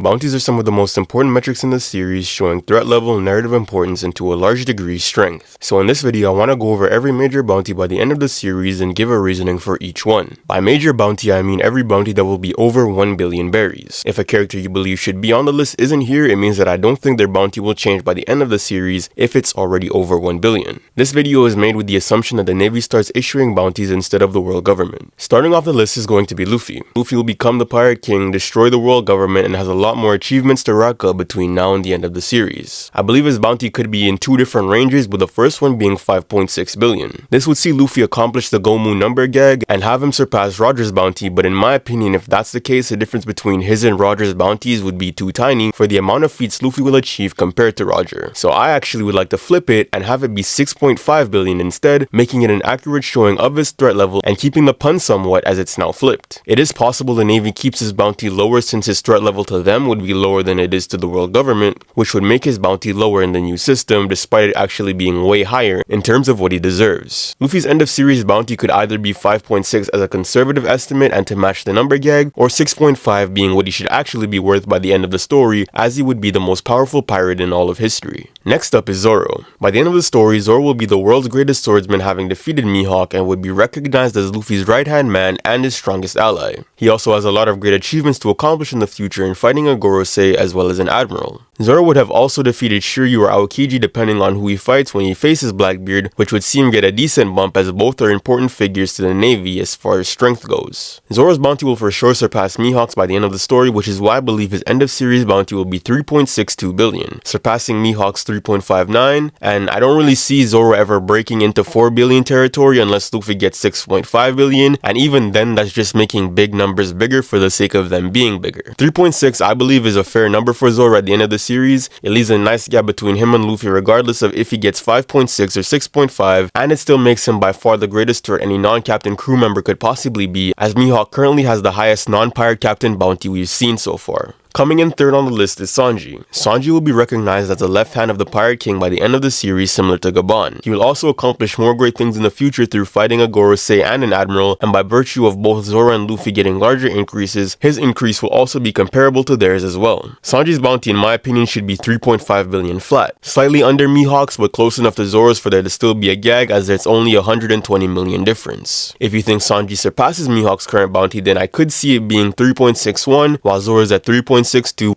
Bounties are some of the most important metrics in the series, showing threat level, narrative importance, and to a large degree strength. So in this video I want to go over every major bounty by the end of the series and give a reasoning for each one. By major bounty I mean every bounty that will be over 1 billion berries. If a character you believe should be on the list isn't here, it means that I don't think their bounty will change by the end of the series if it's already over 1 billion. This video is made with the assumption that the Navy starts issuing bounties instead of the world government. Starting off the list is going to be Luffy. Luffy will become the Pirate King, destroy the world government, and has a lot more achievements to rack up between now and the end of the series. I believe his bounty could be in two different ranges, with the first one being 5.6 billion. This would see Luffy accomplish the Gomu number gag and have him surpass Roger's bounty, but in my opinion, if that's the case, the difference between his and Roger's bounties would be too tiny for the amount of feats Luffy will achieve compared to Roger. So I actually would like to flip it and have it be 6.5 billion instead, making it an accurate showing of his threat level and keeping the pun somewhat as it's now flipped. It is possible the Navy keeps his bounty lower since his threat level to them would be lower than it is to the world government, which would make his bounty lower in the new system despite it actually being way higher in terms of what he deserves. Luffy's end of series bounty could either be 5.6 as a conservative estimate and to match the number gag, or 6.5 being what he should actually be worth by the end of the story, as he would be the most powerful pirate in all of history. Next up is Zoro. By the end of the story, Zoro will be the world's greatest swordsman, having defeated Mihawk, and would be recognized as Luffy's right-hand man and his strongest ally. He also has a lot of great achievements to accomplish in the future in fighting a Gorosei as well as an admiral. Zoro would have also defeated Shiryu or Aokiji depending on who he fights when he faces Blackbeard, which would see him get a decent bump as both are important figures to the Navy as far as strength goes. Zoro's bounty will for sure surpass Mihawk's by the end of the story, which is why I believe his end of series bounty will be 3.62 billion, surpassing Mihawk's 3.59, and I don't really see Zoro ever breaking into 4 billion territory unless Luffy gets 6.5 billion, and even then that's just making big numbers bigger for the sake of them being bigger. 3.6 I believe is a fair number for Zoro at the end of the series. It leaves a nice gap between him and Luffy regardless of if he gets 5.6 or 6.5, and it still makes him by far the greatest threat any non-captain crew member could possibly be, as Mihawk currently has the highest non-pirate captain bounty we've seen so far. Coming in third on the list is Sanji. Sanji will be recognized as the left hand of the Pirate King by the end of the series, similar to Gaban. He will also accomplish more great things in the future through fighting a Gorosei and an admiral, and by virtue of both Zoro and Luffy getting larger increases, his increase will also be comparable to theirs as well. Sanji's bounty in my opinion should be 3.5 billion flat, slightly under Mihawk's but close enough to Zoro's for there to still be a gag, as there's only 120 million difference. If you think Sanji surpasses Mihawk's current bounty, then I could see it being 3.61 while Zoro's at 3.62,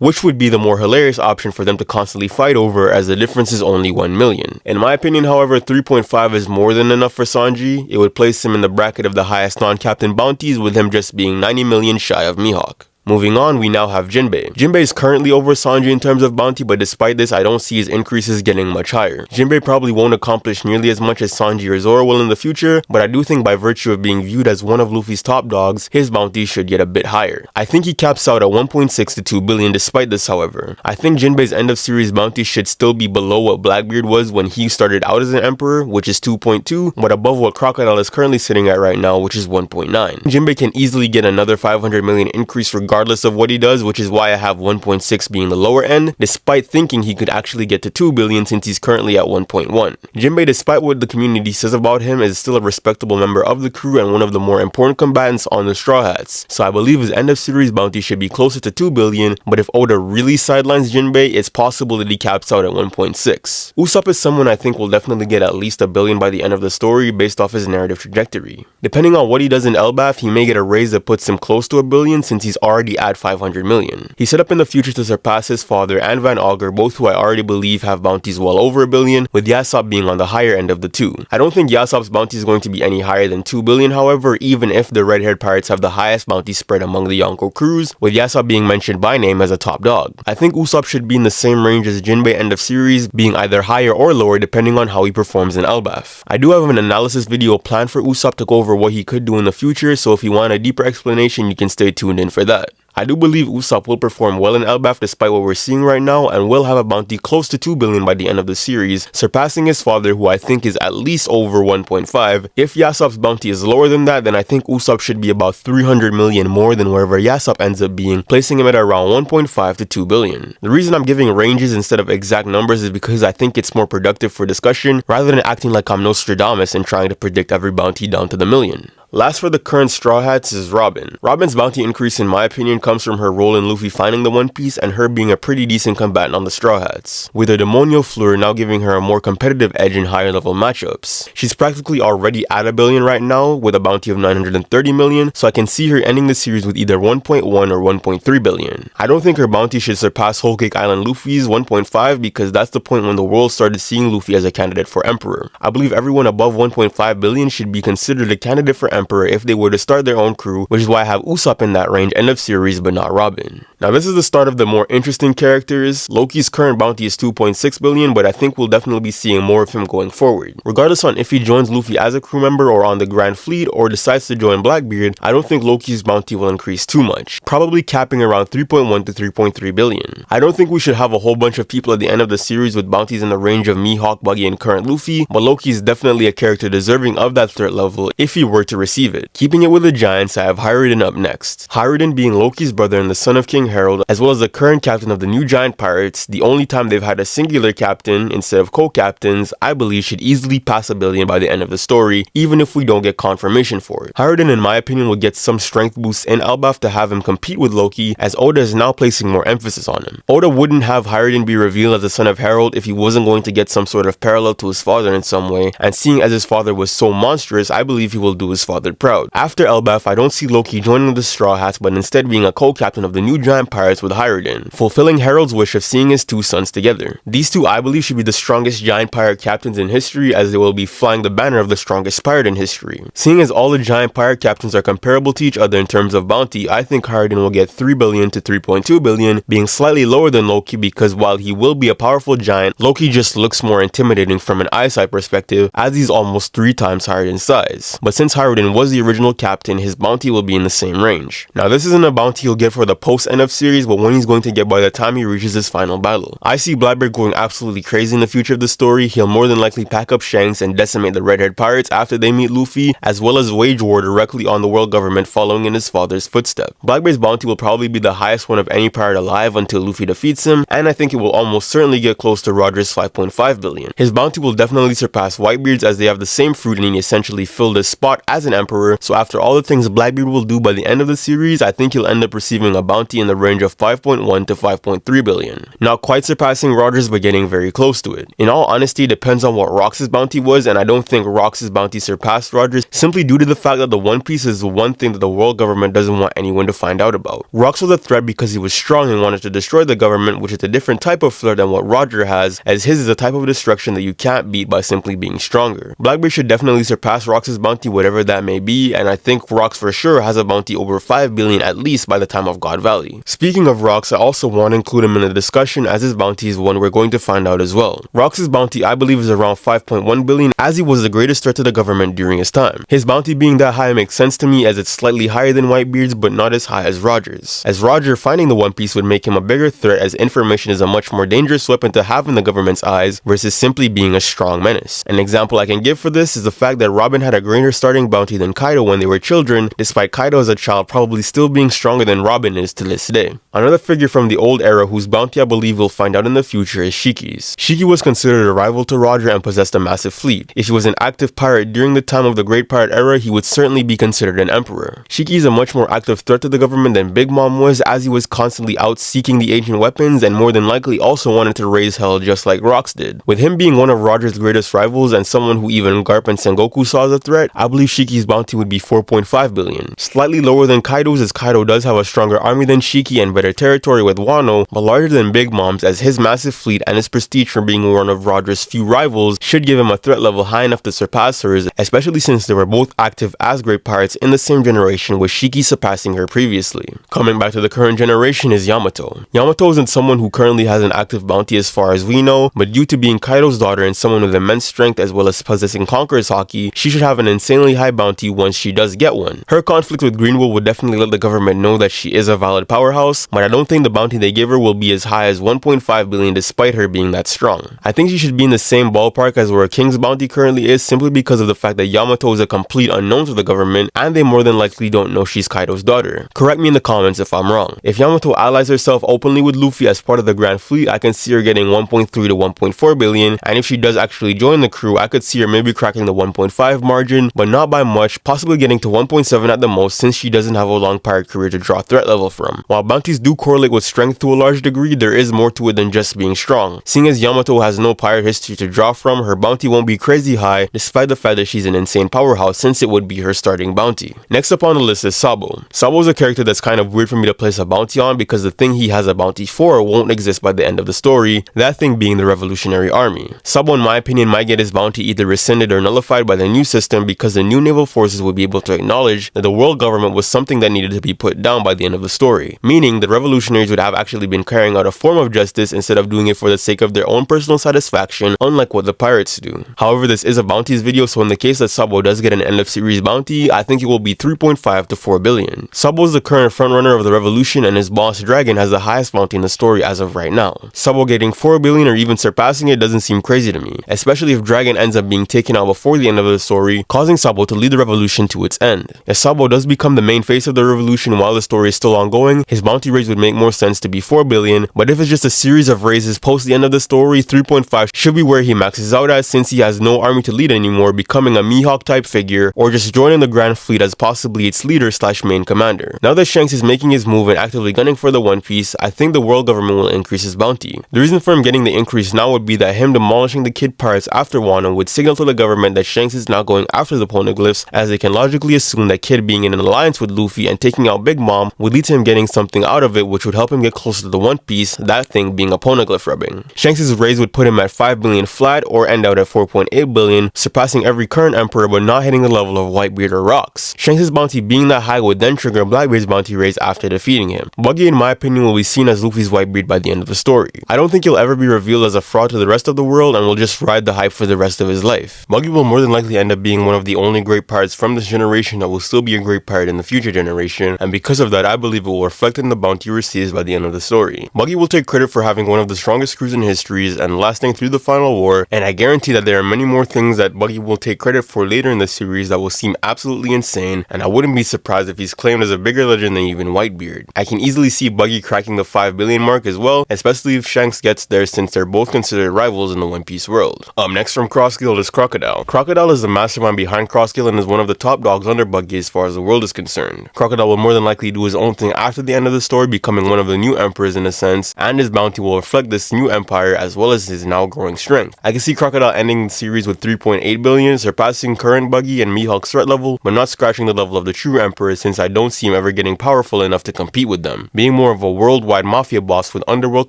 which would be the more hilarious option for them to constantly fight over, as the difference is only 1 million. In my opinion, however, 3.5 is more than enough for Sanji. It would place him in the bracket of the highest non-captain bounties, with him just being 90 million shy of Mihawk. Moving on, we now have Jinbei. Jinbei is currently over Sanji in terms of bounty, but despite this, I don't see his increases getting much higher. Jinbei probably won't accomplish nearly as much as Sanji or Zoro will in the future, but I do think by virtue of being viewed as one of Luffy's top dogs, his bounty should get a bit higher. I think he caps out at 1.6 to 2 billion despite this, however. I think Jinbei's end of series bounty should still be below what Blackbeard was when he started out as an emperor, which is 2.2, but above what Crocodile is currently sitting at right now, which is 1.9. Jinbei can easily get another 500 million increase regardless of what he does, which is why I have 1.6 being the lower end, despite thinking he could actually get to 2 billion since he's currently at 1.1. Jinbei, despite what the community says about him, is still a respectable member of the crew and one of the more important combatants on the Straw Hats, so I believe his end of series bounty should be closer to 2 billion, but if Oda really sidelines Jinbei, it's possible that he caps out at 1.6. Usopp is someone I think will definitely get at least a billion by the end of the story based off his narrative trajectory. Depending on what he does in Elbaf, he may get a raise that puts him close to a billion since he's already at 500 million. He's set up in the future to surpass his father and Van Augur, both who I already believe have bounties well over a billion, with Yasopp being on the higher end of the two. I don't think Yasopp's bounty is going to be any higher than 2 billion, however, even if the red-haired pirates have the highest bounty spread among the Yonko crews, with Yasopp being mentioned by name as a top dog. I think Usopp should be in the same range as Jinbei end of series, being either higher or lower depending on how he performs in Elbaf. I do have an analysis video planned for Usopp to go over what he could do in the future, so if you want a deeper explanation, you can stay tuned in for that. I do believe Usopp will perform well in Elbaf despite what we're seeing right now, and will have a bounty close to 2 billion by the end of the series, surpassing his father, who I think is at least over 1.5. If Yasopp's bounty is lower than that, then I think Usopp should be about 300 million more than wherever Yasopp ends up being, placing him at around 1.5 to 2 billion. The reason I'm giving ranges instead of exact numbers is because I think it's more productive for discussion, rather than acting like I'm Nostradamus and trying to predict every bounty down to the million. Last for the current Straw Hats is Robin. Robin's bounty increase in my opinion comes from her role in Luffy finding the One Piece and her being a pretty decent combatant on the Straw Hats, with her demonial fleur now giving her a more competitive edge in higher level matchups. She's practically already at $1 billion right now with a bounty of 930 million, so I can see her ending the series with either 1.1 or 1.3 billion. I don't think her bounty should surpass Whole Cake Island Luffy's 1.5 because that's the point when the world started seeing Luffy as a candidate for Emperor. I believe everyone above 1.5 billion should be considered a candidate for Emperor if they were to start their own crew, which is why I have Usopp in that range end of series but not Robin. Now this is the start of the more interesting characters. Loki's current bounty is 2.6 billion, but I think we'll definitely be seeing more of him going forward. Regardless on if he joins Luffy as a crew member or on the Grand Fleet or decides to join Blackbeard, I don't think Loki's bounty will increase too much, probably capping around 3.1 to 3.3 billion. I don't think we should have a whole bunch of people at the end of the series with bounties in the range of Mihawk, Buggy, and current Luffy, but Loki is definitely a character deserving of that threat level if he were to receive it. Keeping it with the Giants, I have Hajrudin up next. Hajrudin being Loki's brother and the son of King Harold, as well as the current captain of the new Giant Pirates, the only time they've had a singular captain instead of co-captains, I believe should easily pass $1 billion by the end of the story, even if we don't get confirmation for it. Hajrudin in my opinion will get some strength boosts in Elbaf to have him compete with Loki, as Oda is now placing more emphasis on him. Oda wouldn't have Hajrudin be revealed as the son of Harold if he wasn't going to get some sort of parallel to his father in some way, and seeing as his father was so monstrous, I believe he will do his father proud. After Elbaf, I don't see Loki joining the Straw Hats, but instead being a co-captain of the new Giant Pirates with Hajrudin, fulfilling Harold's wish of seeing his two sons together. These two I believe should be the strongest Giant Pirate captains in history, as they will be flying the banner of the strongest pirate in history. Seeing as all the Giant Pirate captains are comparable to each other in terms of bounty, I think Hajrudin will get 3 billion to 3.2 billion, being slightly lower than Loki because while he will be a powerful giant, Loki just looks more intimidating from an eyesight perspective as he's almost 3 times Hajrudin's size. But since Hajrudin was the original captain, his bounty will be in the same range. Now this isn't a bounty he'll get for the post end of series, but one he's going to get by the time he reaches his final battle. I see Blackbeard going absolutely crazy in the future of the story. He'll more than likely pack up Shanks and decimate the red-haired pirates after they meet Luffy, as well as wage war directly on the world government following in his father's footsteps. Blackbeard's bounty will probably be the highest one of any pirate alive until Luffy defeats him, and I think it will almost certainly get close to Roger's 5.5 billion. His bounty will definitely surpass Whitebeard's as they have the same fruit and he essentially filled his spot as an emperor, so after all the things Blackbeard will do by the end of the series, I think he'll end up receiving a bounty in the range of 5.1 to 5.3 billion. Not quite surpassing Roger's but getting very close to it. In all honesty, it depends on what Rox's bounty was, and I don't think Rox's bounty surpassed Roger's simply due to the fact that the One Piece is the one thing that the world government doesn't want anyone to find out about. Rox was a threat because he was strong and wanted to destroy the government, which is a different type of flirt than what Roger has, as his is a type of destruction that you can't beat by simply being stronger. Blackbeard should definitely surpass Rox's bounty, whatever that may be, and I think Rox for sure has a bounty over 5 billion at least by the time of God Valley. Speaking of Rox, I also want to include him in the discussion as his bounty is one we're going to find out as well. Rox's bounty I believe is around 5.1 billion as he was the greatest threat to the government during his time. His bounty being that high makes sense to me as it's slightly higher than Whitebeard's but not as high as Roger's. As Roger finding the One Piece would make him a bigger threat as information is a much more dangerous weapon to have in the government's eyes versus simply being a strong menace. An example I can give for this is the fact that Robin had a greater starting bounty than Kaido when they were children, despite Kaido as a child probably still being stronger than Robin is to this day. Another figure from the old era whose bounty I believe we'll find out in the future is Shiki's. Shiki was considered a rival to Roger and possessed a massive fleet. If he was an active pirate during the time of the Great Pirate Era, he would certainly be considered an emperor. Shiki is a much more active threat to the government than Big Mom was, as he was constantly out seeking the ancient weapons and more than likely also wanted to raise hell just like Rox did. With him being one of Roger's greatest rivals and someone who even Garp and Sengoku saw as a threat, I believe Shiki's bounty would be 4.5 billion. Slightly lower than Kaido's as Kaido does have a stronger army than Shiki and better territory with Wano, but larger than Big Mom's as his massive fleet and his prestige from being one of Roger's few rivals should give him a threat level high enough to surpass hers, especially since they were both active as great pirates in the same generation, with Shiki surpassing her previously. Coming back to the current generation is Yamato. Yamato isn't someone who currently has an active bounty as far as we know, but due to being Kaido's daughter and someone with immense strength as well as possessing Conqueror's Haki, she should have an insanely high bounty once she does get one. Her conflict with Greenwood would definitely let the government know that she is a valid powerhouse, but I don't think the bounty they give her will be as high as 1.5 billion despite her being that strong. I think she should be in the same ballpark as where King's bounty currently is, simply because of the fact that Yamato is a complete unknown to the government and they more than likely don't know she's Kaido's daughter. Correct me in the comments if I'm wrong. If Yamato allies herself openly with Luffy as part of the Grand Fleet, I can see her getting 1.3 to 1.4 billion, and if she does actually join the crew, I could see her maybe cracking the 1.5 margin, but not by much much, possibly getting to 1.7 at the most since she doesn't have a long pirate career to draw threat level from. While bounties do correlate with strength to a large degree, there is more to it than just being strong. Seeing as Yamato has no pirate history to draw from, her bounty won't be crazy high despite the fact that she's an insane powerhouse since it would be her starting bounty. Next up on the list is Sabo. Sabo is a character that's kind of weird for me to place a bounty on because the thing he has a bounty for won't exist by the end of the story, that thing being the Revolutionary Army. Sabo in my opinion might get his bounty either rescinded or nullified by the new system because the new naval forces would be able to acknowledge that the world government was something that needed to be put down by the end of the story, meaning the revolutionaries would have actually been carrying out a form of justice instead of doing it for the sake of their own personal satisfaction, unlike what the pirates do. However, this is a bounties video, so in the case that Sabo does get an end of series bounty, I think it will be 3.5 to 4 billion. Sabo is the current frontrunner of the revolution and his boss Dragon has the highest bounty in the story as of right now. Sabo getting 4 billion or even surpassing it doesn't seem crazy to me, especially if Dragon ends up being taken out before the end of the story, causing Sabo to lead the revolution to its end. If Sabo does become the main face of the revolution while the story is still ongoing, his bounty raise would make more sense to be 4 billion, but if it's just a series of raises post the end of the story, 3.5 should be where he maxes out at since he has no army to lead anymore, becoming a Mihawk type figure or just joining the Grand Fleet as possibly its leader / main commander. Now that Shanks is making his move and actively gunning for the One Piece, I think the world government will increase his bounty. The reason for him getting the increase now would be that him demolishing the Kid Pirates after Wano would signal to the government that Shanks is now going after the poneglyphs, as they can logically assume that Kid being in an alliance with Luffy and taking out Big Mom would lead to him getting something out of it which would help him get closer to the One Piece, that thing being a poneglyph rubbing. Shanks' raise would put him at 5 billion flat or end out at 4.8 billion, surpassing every current emperor but not hitting the level of Whitebeard or Rocks. Shanks' bounty being that high would then trigger Blackbeard's bounty raise after defeating him. Buggy in my opinion will be seen as Luffy's Whitebeard by the end of the story. I don't think he'll ever be revealed as a fraud to the rest of the world and will just ride the hype for the rest of his life. Buggy will more than likely end up being one of the only great pirates from this generation that will still be a great pirate in the future generation, and because of that I believe it will reflect in the bounty he receives by the end of the story. Buggy will take credit for having one of the strongest crews in histories and lasting through the final war, and I guarantee that there are many more things that Buggy will take credit for later in the series that will seem absolutely insane, and I wouldn't be surprised if he's claimed as a bigger legend than even Whitebeard. I can easily see Buggy cracking the 5 billion mark as well, especially if Shanks gets there since they're both considered rivals in the One Piece world. Next from Cross Guild is Crocodile. Crocodile is the mastermind behind Cross Guild and is one of the top dogs under Buggy as far as the world is concerned. Crocodile will more than likely do his own thing after the end of the story, becoming one of the new emperors in a sense, and his bounty will reflect this new empire as well as his now growing strength. I can see Crocodile ending the series with 3.8 billion, surpassing current Buggy and Mihawk's threat level, but not scratching the level of the true emperor since I don't see him ever getting powerful enough to compete with them, being more of a worldwide mafia boss with underworld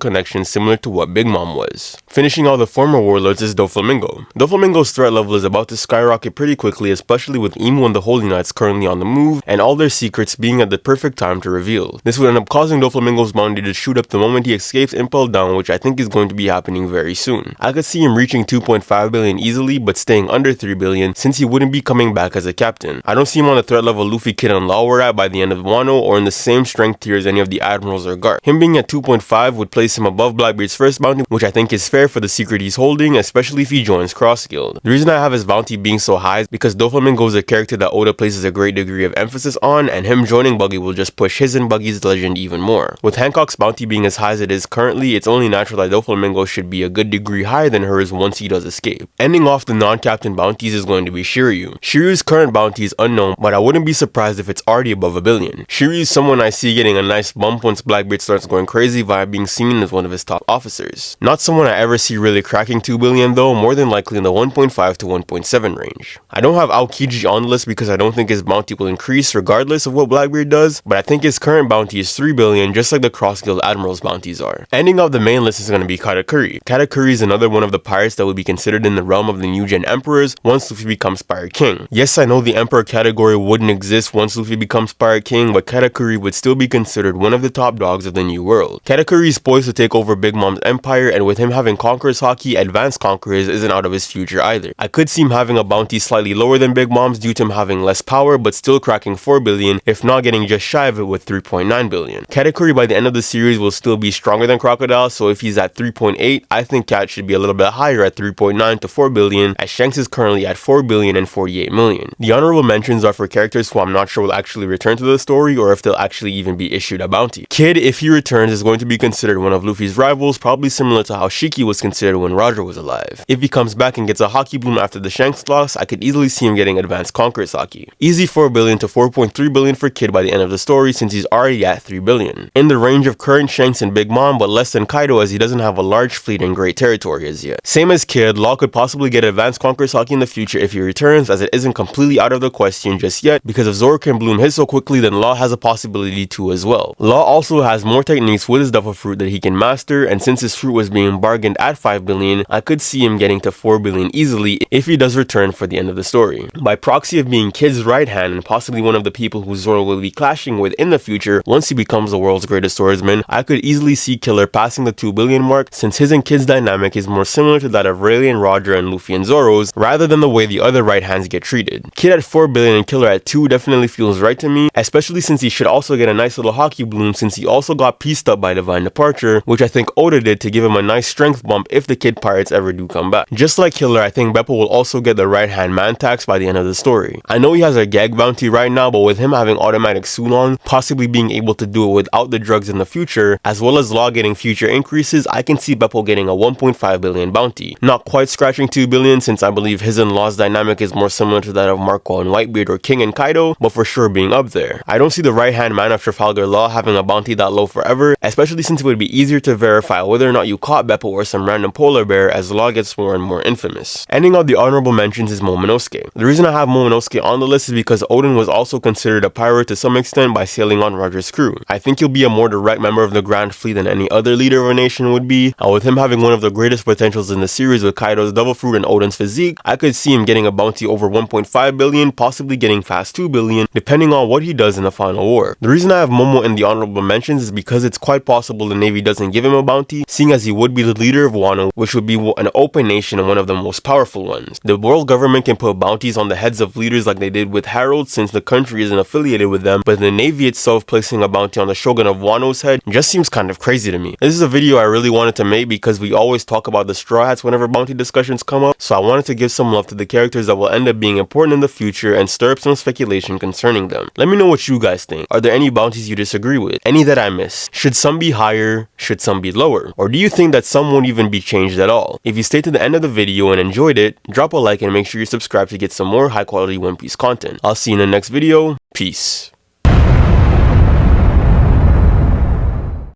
connections similar to what Big Mom was. Finishing all the former warlords is Doflamingo. Doflamingo's threat level is about to skyrocket pretty quickly, especially with Emu and the Holy Knights currently on the move, and all their secrets being at the perfect time to reveal. This would end up causing Doflamingo's bounty to shoot up the moment he escapes Impel Down, which I think is going to be happening very soon. I could see him reaching 2.5 billion easily, but staying under 3 billion since he wouldn't be coming back as a captain. I don't see him on the threat level Luffy, Kid, and Law were at by the end of Wano, or in the same strength tier as any of the admirals or guards. Him being at 2.5 would place him above Blackbeard's first bounty, which I think is fair for the secret he's holding, especially if he joins Cross Guild. The reason I have his bounty being so high is because Doflamingo is a character that Oda places a great degree of emphasis on, and him joining Buggy will just push his and Buggy's legend even more. With Hancock's bounty being as high as it is currently, it's only natural that Doflamingo should be a good degree higher than hers once he does escape. Ending off the non-captain bounties is going to be Shiryu. Shiryu's current bounty is unknown, but I wouldn't be surprised if it's already above 1 billion. Shiryu is someone I see getting a nice bump once Blackbeard starts going crazy via being seen as one of his top officers. Not someone I ever see really cracking 2 billion though, more than likely in the 1.5 to 1.7 range. I don't have Aokiji on the list because I don't think his bounty will increase regardless of what Blackbeard does, but I think his current bounty is 3 billion just like the Cross Guild Admiral's bounties are. Ending up the main list is going to be Katakuri. Katakuri is another one of the pirates that would be considered in the realm of the new gen emperors once Luffy becomes Pirate King. Yes, I know the emperor category wouldn't exist once Luffy becomes Pirate King, but Katakuri would still be considered one of the top dogs of the new world. Katakuri is poised to take over Big Mom's empire, and with him having Conqueror's Haki, Advanced Conquerors isn't out of his future either. I could see him having a bounty slightly lower than Big Mom's due to him having less power, but still cracking 4 billion, if not getting just shy of it with 3.9 billion. Katakuri by the end of the series will still be stronger than Crocodile, so if he's at 3.8, I think Cat should be a little bit higher at 3.9 to 4 billion, as Shanks is currently at 4 billion and 48 million. The honorable mentions are for characters who I'm not sure will actually return to the story or if they'll actually even be issued a bounty. Kid, if he returns, is going to be considered one of Luffy's rivals, probably similar to how Shiki was considered when Roger was alive. If he comes back and gets a Haki Bloom after the Shanks loss, I could easily see him getting Advanced advanced Conqueror's Haki. Easy 4 billion to 4.3 billion for Kid by the end of the story since he's already at 3 billion. In the range of current Shanks and Big Mom, but less than Kaido as he doesn't have a large fleet and great territory as yet. Same as Kid, Law could possibly get advanced Conqueror's Haki in the future if he returns, as it isn't completely out of the question just yet, because if Zoro can bloom his so quickly, then Law has a possibility to as well. Law also has more techniques with his Duffel Fruit that he can master, and since his fruit was being bargained at 5 billion, I could see him getting to 4 billion easily if he does return for the end of the story. By proxy of being Kid's right hand and possibly one of the people who Zoro will be clashing with in the future once he becomes the world's greatest swordsman, I could easily see Killer passing the 2 billion mark since his and Kid's dynamic is more similar to that of Rayleigh and Roger and Luffy and Zoro's rather than the way the other right hands get treated. Kid at 4 billion and Killer at 2 definitely feels right to me, especially since he should also get a nice little Haki bloom since he also got pieced up by Divine Departure, which I think Oda did to give him a nice strength bump if the Kid Pirates ever do come back. Just like Killer, I think Beppo will also get the right hand man tax by the end of the story. I know he has a gag bounty right now, but with him having automatic Sulong, possibly being able to do it without the drugs in the future, as well as Law getting future increases, I can see Beppo getting a 1.5 billion bounty. Not quite scratching 2 billion since I believe his and Law's dynamic is more similar to that of Marco and Whitebeard or King and Kaido, but for sure being up there. I don't see the right hand man of Trafalgar Law having a bounty that low forever, especially since it would be easier to verify whether or not you caught Beppo or some random polar bear as Law gets more and more infamous. Ending out the honorable mentions is Momonosuke. The reason I have Momonosuke on the list is because Oden was also considered a pirate to some extent by sailing on Roger's crew. I think he'll be a more direct member of the Grand Fleet than any other leader of a nation would be, and with him having one of the greatest potentials in the series with Kaido's Devil Fruit and Oden's physique, I could see him getting a bounty over 1.5 billion, possibly getting past 2 billion, depending on what he does in the final war. The reason I have Momo in the honorable mentions is because it's quite possible the Navy doesn't give him a bounty, seeing as he would be the leader of Wano, which would be an open nation and one of the most powerful ones. The world government can put bounties on the heads of leaders like they did with Harold since the country isn't affiliated with them, but the Navy itself placing a bounty on the Shogun of Wano's head just seems kind of crazy to me. This is a video I really wanted to make because we always talk about the Straw Hats whenever bounty discussions come up, so I wanted to give some love to the characters that will end up being important in the future and stir up some speculation concerning them. Let me know what you guys think. Are there any bounties you disagree with? Any that I missed? Should some be higher? Should some be lower? Or do you think that some won't even be changed at all? If you stayed to the end of the video and enjoyed it, drop a like and make sure you subscribe to get some more high quality One Piece content. I'll see you in the next video. Peace.